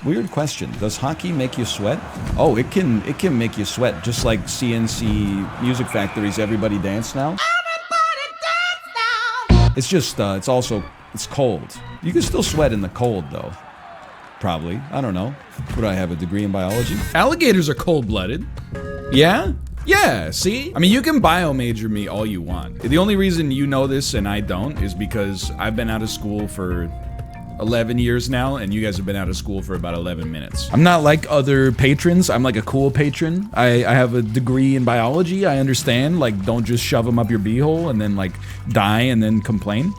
Weird question. Does hockey make you sweat? Oh, it can make you sweat, just like CNC Music Factory's Everybody Dance Now. It's just, it's cold. You can still sweat in the cold, though. Probably. I don't know. Would I have a degree in biology? Alligators are cold-blooded. Yeah? Yeah, see? I mean, you can bio-major me all you want. The only reason you know this and I don't is because I've been out of school for 11 years now, and you guys have been out of school for about 11 minutes. I'm not like other patrons. I'm like a cool patron. I have a degree in biology. I understand. Like, don't just shove them up your beehole and then, like, die and then complain.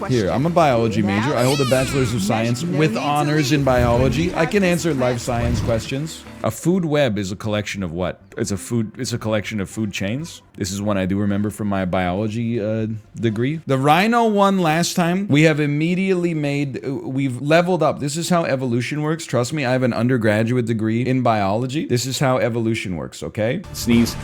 Here, I'm a biology major. I hold a bachelor's of science with honors in biology. I can answer life science questions. A food web is a collection of what? It's a collection of food chains. This is one I do remember from my biology degree. The rhino won last time. We have immediately we've leveled up. This is how evolution works. Trust me, I have an undergraduate degree in biology. This is how evolution works, okay? Sneeze.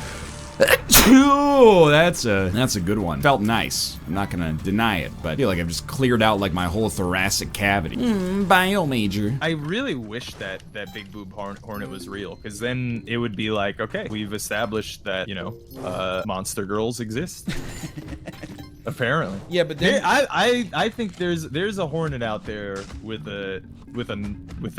Ooh, that's a good one. Felt nice. I'm not gonna deny it, but I feel like I've just cleared out like my whole thoracic cavity. Bio major. I really wish that big boob hornet was real, because then it would be like, okay, we've established that, you know, monster girls exist. Apparently. Yeah, but then I think there's a hornet out there with a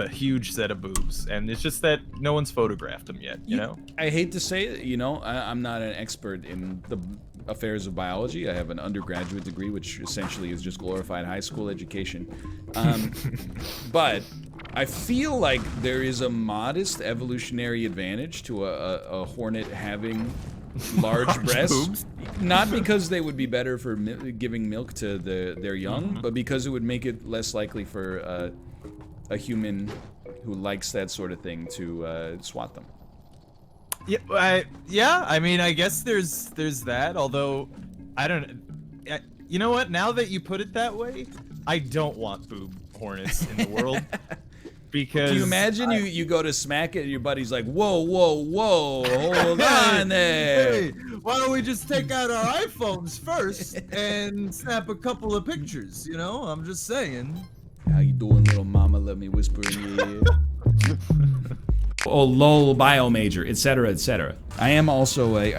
huge set of boobs, and it's just that no one's photographed them yet, you know? I hate to say it, you know, I'm not an expert in the affairs of biology. I have an undergraduate degree, which essentially is just glorified high school education. But I feel like there is a modest evolutionary advantage to a hornet having large breasts. Boobs. Not because they would be better for giving milk to their young, but because it would make it less likely for a human who likes that sort of thing to swat them. Yeah, I mean, I guess there's that, although I don't, you know what, now that you put it that way, I don't want boob hornets in the world. Because can you imagine you go to smack it and your buddy's like, whoa, hold on there. Hey, why don't we just take out our iPhones first and snap a couple of pictures, you know? I'm just saying. How you doing, little mama? Let me whisper in your ear. Oh, lol, bio major, etc., etc. I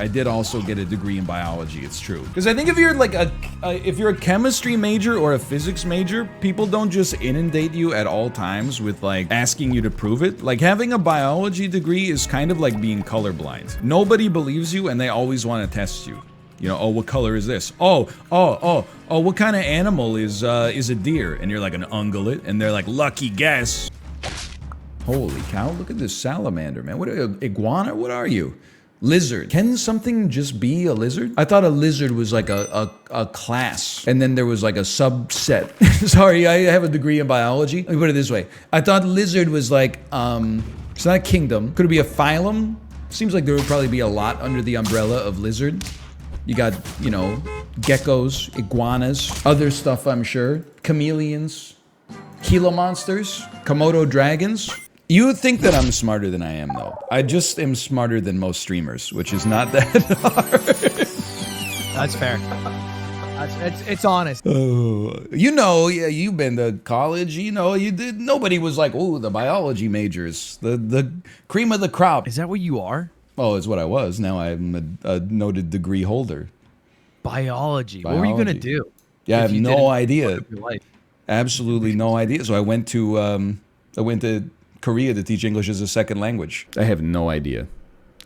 did also get a degree in biology. It's true. Because I think if you're like if you're a chemistry major or a physics major, people don't just inundate you at all times with like asking you to prove it. Like having a biology degree is kind of like being colorblind. Nobody believes you, and they always want to test you. You know, oh, what color is this? Oh, what kind of animal is a deer? And you're like, an ungulate, and they're like, lucky guess. Holy cow, look at this salamander, man. What are you, iguana? What are you? Lizard. Can something just be a lizard? I thought a lizard was like a class, and then there was like a subset. Sorry, I have a degree in biology. Let me put it this way. I thought lizard was like, it's not a kingdom. Could it be a phylum? Seems like there would probably be a lot under the umbrella of lizard. You got, you know, geckos, iguanas, other stuff, I'm sure. Chameleons, Gila monsters, Komodo dragons. You would think that I'm smarter than I am, though. I just am smarter than most streamers, which is not that hard. That's fair. It's honest. Oh, you know, yeah, you've been to college. You know, you did. Nobody was like, "Oh, the biology majors, the cream of the crop." Is that what you are? Oh, it's what I was. Now I'm a noted degree holder. Biology. What were you gonna do? Yeah, I have no idea. Life? Absolutely no idea. So I went to Korea to teach English as a second language. I have no idea.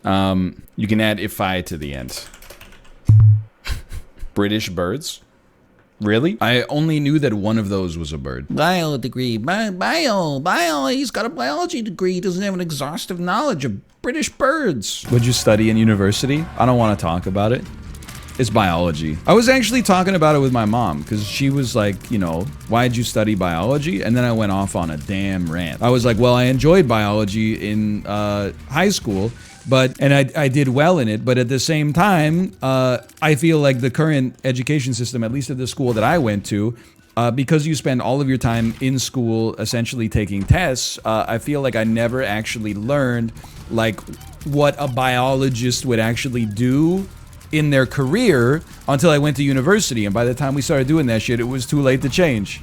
You can add "ify" to the end. British birds? Really? I only knew that one of those was a bird. Bio degree. Bio. He's got a biology degree. He doesn't have an exhaustive knowledge of British birds. What'd you study in university? I don't want to talk about it. It's biology. I was actually talking about it with my mom because she was like, you know, why'd you study biology? And then I went off on a damn rant. I was like, well, I enjoyed biology in high school, and I did well in it. But at the same time, I feel like the current education system, at least at the school that I went to, because you spend all of your time in school essentially taking tests, I feel like I never actually learned like what a biologist would actually do in their career until I went to university. And by the time we started doing that shit, it was too late to change.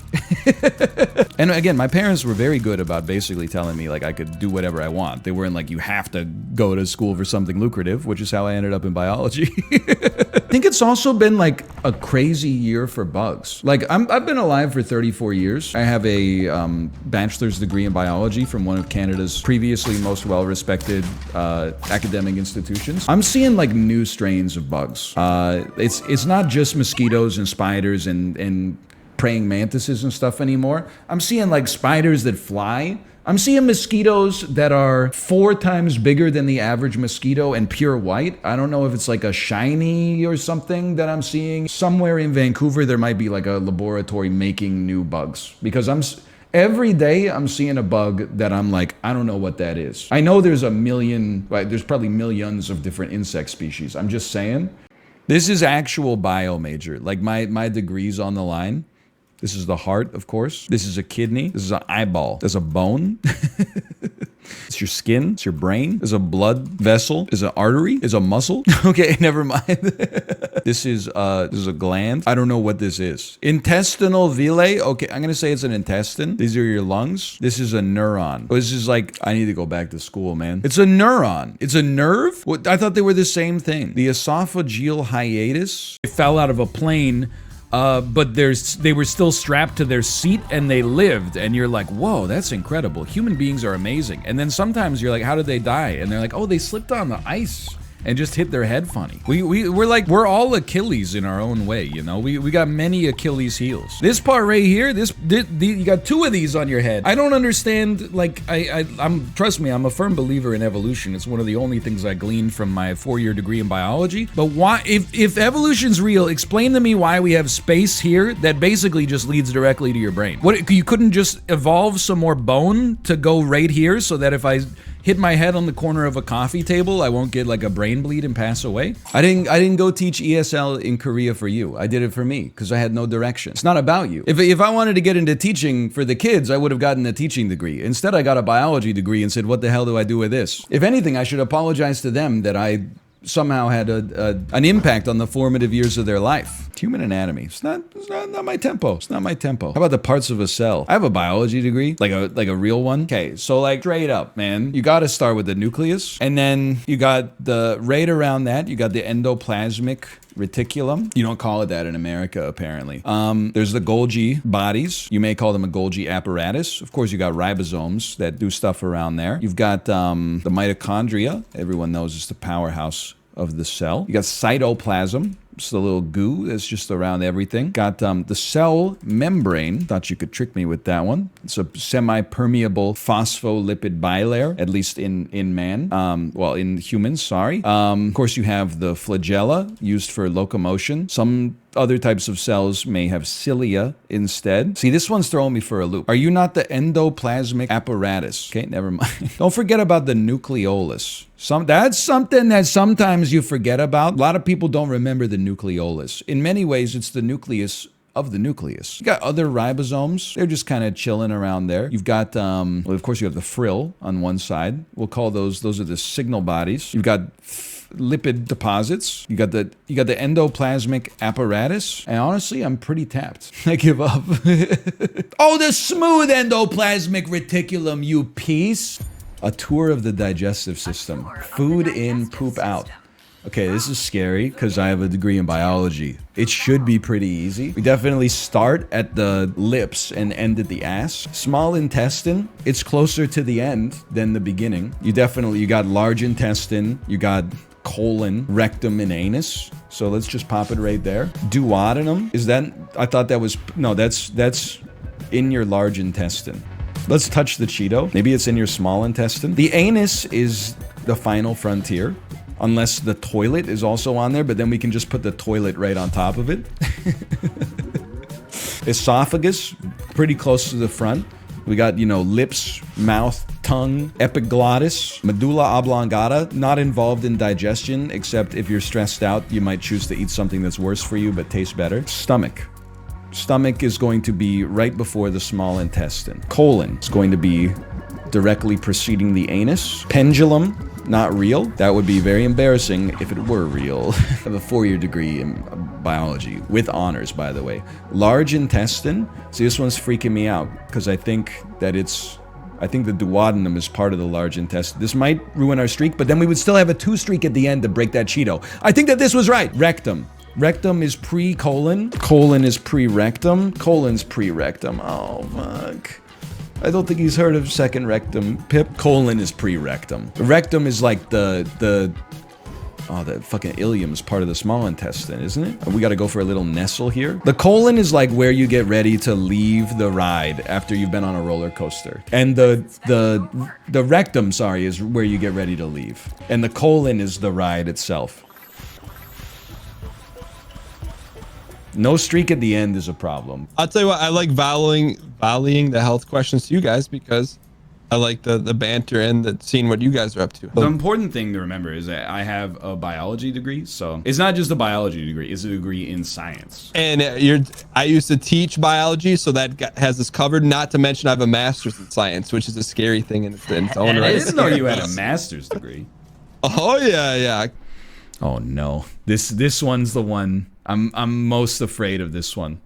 And again, my parents were very good about basically telling me like I could do whatever I want. They weren't like, you have to go to school for something lucrative, which is how I ended up in biology. I think it's also been like a crazy year for bugs. Like I've been alive for 34 years. I have a bachelor's degree in biology from one of Canada's previously most well-respected academic institutions. I'm seeing like new strains of bugs. It's not just mosquitoes and spiders and praying mantises and stuff anymore. I'm seeing like spiders that fly. I'm seeing mosquitoes that are 4 times bigger than the average mosquito and pure white. I don't know if it's like a shiny or something that I'm seeing. Somewhere in Vancouver, there might be like a laboratory making new bugs, because every day I'm seeing a bug that I'm like, I don't know what that is. I know there's a million, right? There's probably millions of different insect species. I'm just saying. This is actual bio major. Like my degree's on the line. This is the heart, of course. This is a kidney. This is an eyeball. There's a bone. It's your skin. It's your brain. There's a blood vessel. There's an artery. There's a muscle. Okay, never mind. This is a gland. I don't know what this is. Intestinal villi. Okay, I'm gonna say it's an intestine. These are your lungs. This is a neuron. This is like, I need to go back to school, man. It's a neuron. It's a nerve? What? I thought they were the same thing. The esophageal hiatus. It fell out of a plane. But they were still strapped to their seat and they lived, and you're like, whoa, that's incredible. Human beings are amazing. And then sometimes you're like, how did they die? And they're like, oh, they slipped on the ice and just hit their head funny. We're all Achilles in our own way, you know? We got many Achilles heels. This part right here, you got 2 of these on your head. I don't understand, like, trust me, I'm a firm believer in evolution. It's one of the only things I gleaned from my 4-year degree in biology. But why, if evolution's real, explain to me why we have space here that basically just leads directly to your brain. What, you couldn't just evolve some more bone to go right here so that if I hit my head on the corner of a coffee table, I won't get like a brain bleed and pass away? I didn't go teach ESL in Korea for you. I did it for me because I had no direction. It's not about you. If I wanted to get into teaching for the kids, I would have gotten a teaching degree. Instead, I got a biology degree and said, what the hell do I do with this? If anything, I should apologize to them that I somehow had an impact on the formative years of their life. Human anatomy. It's not my tempo. It's not my tempo. How about the parts of a cell? I have a biology degree, like a real one. Okay, so like straight up, man, you got to start with the nucleus, and then you got right around that, you got the endoplasmic reticulum. You don't call it that in America, apparently. There's the Golgi bodies. You may call them a Golgi apparatus. Of course, you got ribosomes that do stuff around there. You've got the mitochondria. Everyone knows it's the powerhouse of the cell. You got cytoplasm. It's the little goo that's just around everything. Got the cell membrane. Thought you could trick me with that one. It's a semi-permeable phospholipid bilayer, at least in man. Well, in humans, sorry. Of course, you have the flagella used for locomotion. Some other types of cells may have cilia instead. See, this one's throwing me for a loop. Are you not the endoplasmic apparatus? Okay, never mind. Don't forget about the nucleolus. That's something that sometimes you forget about. A lot of people don't remember the nucleolus. In many ways, it's the nucleus of the nucleus. You got other ribosomes. They're just kind of chilling around there. You've got, well, of course, you have the frill on one side. We'll call those are the signal bodies. You've got lipid deposits. You got the endoplasmic apparatus. And honestly, I'm pretty tapped. I give up. Oh, the smooth endoplasmic reticulum, you piece. A tour of the digestive system. Food in, poop out. Okay, this is scary because I have a degree in biology. It should be pretty easy. We definitely start at the lips and end at the ass. Small intestine, it's closer to the end than the beginning. You got large intestine, you got colon, rectum, and anus. So let's just pop it right there. Duodenum, is that, I thought that was, no, that's in your large intestine. Let's touch the Cheeto. Maybe it's in your small intestine. The anus is the final frontier, unless the toilet is also on there, but then we can just put the toilet right on top of it. Esophagus, pretty close to the front. We got, lips, mouth, tongue, epiglottis, medulla oblongata, not involved in digestion, except if you're stressed out, you might choose to eat something that's worse for you but tastes better. Stomach. Stomach is going to be right before the small intestine. Colon is going to be directly preceding the anus. Pendulum not real. That would be very embarrassing if it were real. I have a 4-year degree in biology, with honors, by the way. Large intestine? See, this one's freaking me out, because I think that I think the duodenum is part of the large intestine. This might ruin our streak, but then we would still have a 2 streak at the end to break that Cheeto. I think that this was right. Rectum. Rectum is pre-colon. Colon is pre-rectum. Colon's pre-rectum. Oh, fuck. I don't think he's heard of second rectum. Pip. Colon is pre-rectum. Rectum is like the fucking ileum is part of the small intestine, isn't it? We gotta go for a little nestle here. The colon is like where you get ready to leave the ride after you've been on a roller coaster. And the rectum, sorry, is where you get ready to leave. And the colon is the ride itself. No streak at the end is a problem. I'll tell you what, I like volleying the health questions to you guys because I like the banter and seeing what you guys are up to. The important thing to remember is that I have a biology degree, so it's not just a biology degree, it's a degree in science. And I used to teach biology, so that has us covered. Not to mention I have a master's in science, which is a scary thing in its own right. I didn't know you had a master's degree. Oh yeah. Oh no, this one's the one. I'm most afraid of this one.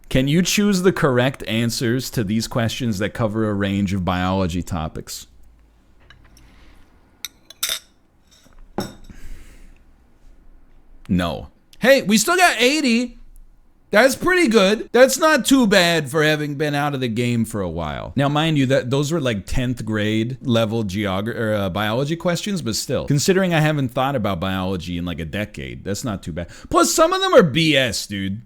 Can you choose the correct answers to these questions that cover a range of biology topics? No. Hey, we still got 80. That's pretty good. That's not too bad for having been out of the game for a while. Now, mind you, that those were like 10th grade level biology questions, but still, considering I haven't thought about biology in like a decade, that's not too bad. Plus, some of them are BS, dude.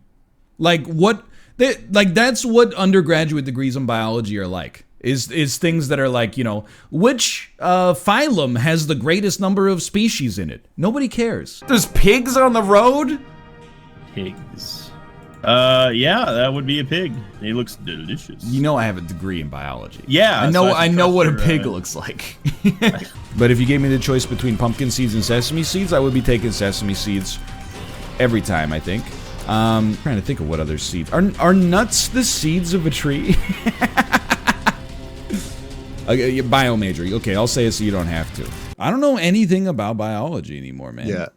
Like what? That's what undergraduate degrees in biology are like. Is things that are like, you know, which phylum has the greatest number of species in it? Nobody cares. There's pigs on the road? Pigs. Yeah, that would be a pig. He looks delicious. You know I have a degree in biology. Yeah, I know what a pig looks like. But if you gave me the choice between pumpkin seeds and sesame seeds, I would be taking sesame seeds every time, I think. Trying to think of what other seeds. Are nuts the seeds of a tree? Bio major. Okay, I'll say it so you don't have to. I don't know anything about biology anymore, man. Yeah.